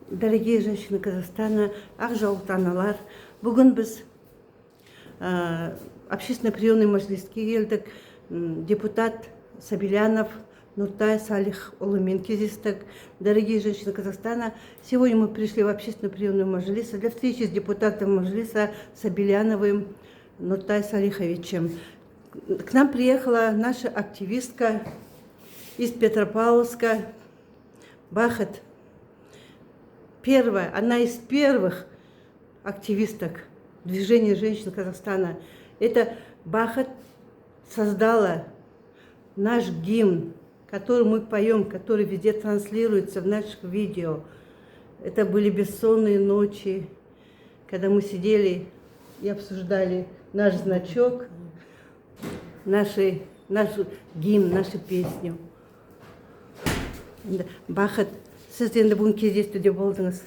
Дорогие женщины Казахстана, Ақжаулықты аналар, бүгін біз общественный приемный мәжіліске келдік. Депутат Сабилянов Нуртай Салих улымен кездестік. Дорогие женщины Казахстана, сегодня мы пришли в общественный приемный мәжіліс для встречи с депутатом мәжіліса Сабиляновым Нуртай Салиховичем. К нам приехала наша активистка из Петропавловска, Бахат. Она из первых активисток движения женщин Казахстана. Это Бахат создала наш гимн, который мы поем, который везде транслируется в наших видео. Это были бессонные ночи, когда мы сидели и обсуждали наш значок, наш гимн, нашу песню. Бахат, сіз енді бүгін кездесуде болдыңыз.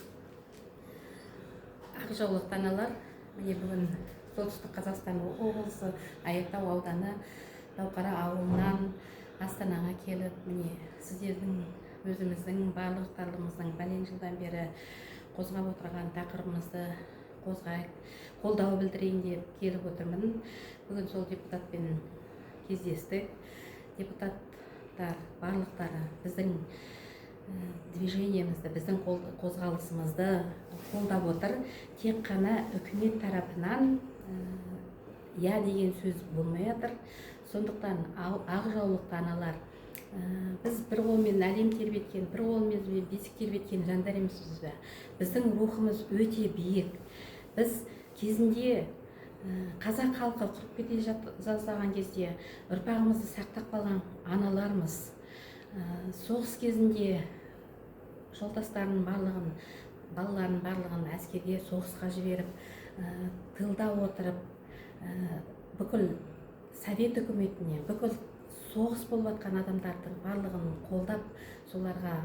Ақжаулықты аналар, міне бүгін солтүстік Қазақстан облысы Айыртау ауданы Дауқара ауылынан Астанаға келіп, міне сіздердің өзіміздің барлықтарымыздың бәлен жылдан бері қозғап отырған тақырыбымызды қолдау білдірейін деп келіп отырмын. Бүгін сол депутатпен кездестік. Депутаттар барлықтары біздің движениемізді, біздің қозғалысымызды қолдап отыр. Тек қана үкімет тарапынан я деген сөз болмай жатыр. Сондықтан ақжаулықты аналар, біз бір қолмен әлем тербеткен, бір қолмен бесік тербеткен жандар емеспіз бе? Біздің рухымыз өте биік. Біз кезінде қазақ халқы құрып кете жаздаған кезде ұрпағымызды сақтап қалған аналармыз. Соғыс кезінде жолдастарының балаларын барлығын әскерге соғысқа жіберіп, тылда отырып, бүкіл совет үкіметіне, бүкіл соғыс болып жатқан адамдардың барлығын қолдап, соларға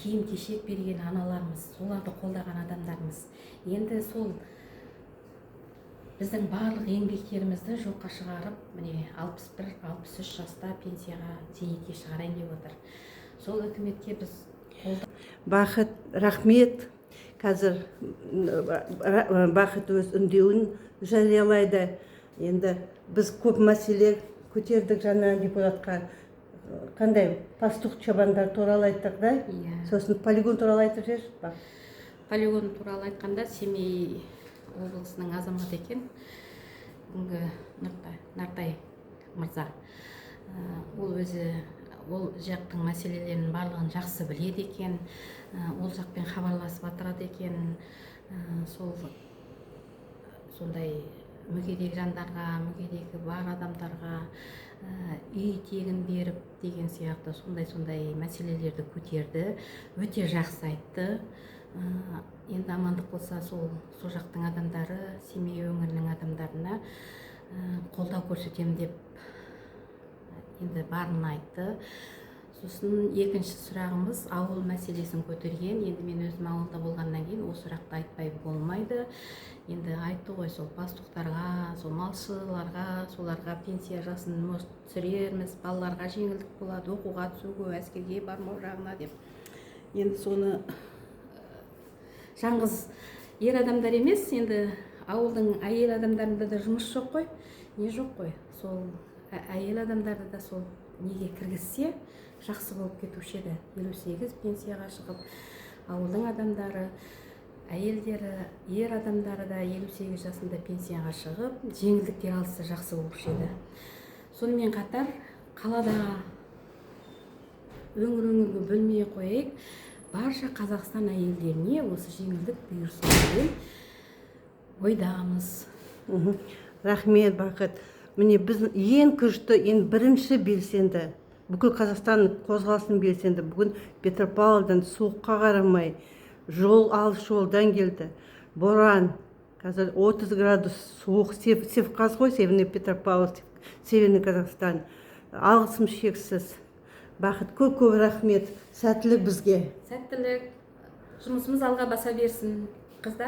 киім кешек берген аналарымыз, соларды қолдаған адамдарымыз. Енді сол біздің барлық еңбектерімізді жоққа шығарып, міне 61-63 жаста пенсияға, зейнетке шығарайын деп отыр. Сол үкіметке біз қолдап. Бахат, рахмет. Қазір Бахат өз үндеуін жариялайды. Енді біз көп мәселе көтердік жаңа депутатқа. Қандай пастух чабандар туралы айттық, да? Сосын полигон туралы айтып жүрсіз ба? Полигон туралы айтқанда Семей облысының азаматы екен, бүгінгі Нартай мырза. Ол өзі ол жақтың мәселелерінің барлығын жақсы біледі екен, ол жақпен хабарласып отырады екен. Сондай мүгедек жандарға, мүгедегі бар адамдарға үй тегін беріп деген сияқты сондай мәселелерді көтерді, өте жақсы айтты. Енді амандық болса сол жақтың адамдары, Семей өңірінің адамдарына қолдау көрсетемін деп енді барын айтты. Сосын екінші сұрағымыз ауыл мәселесін көтерген. Енді мен өзім ауылда болғаннан кейін осы сұрақты айтпай болмайды. Енді айтты ғой, сол пастухтарға, сол малшыларға, соларға пенсия жасын түсірерміз, балаларға жеңілдік болады, оқуға түсуге, әскерге бармау жағына деп. Енді соны жаңғыз ер адамдар емес, енді ауылдың әйел адамдарында да жұмыс жоқ қой, не жоқ қой. Сол әйел адамдарды да сол неге кіргізсе жақсы болып кетуші еді. 58 пенсияға шығып, ауылдың адамдары, әйелдері, ер адамдары да 58 жасында пенсияға шығып, жеңілдіктер алса жақсы болушы еді. Сонымен қатар қалада өңір-өңірге бөлмей қойып, барша Қазақстан әйелдеріне осы жеңілдік бұйырсын деп ойдамыз. Рахмет, Бақыт. Міне біз ең күшті, ең бірінші белсенді, бүкіл Қазақстан қозғалысын белсенді. Бүгін Петропавлдан суыққа қарамай, алыс жолдан келді. Боран, қазір 30 градус суық, Севказ ғой, Северный Петропавл, Северный Казахстан. Алғысым шексіз. Бақыт, көп рахмет. Сәттілік бізге. Сәттілік. Жұмысымыз алға баса берсін.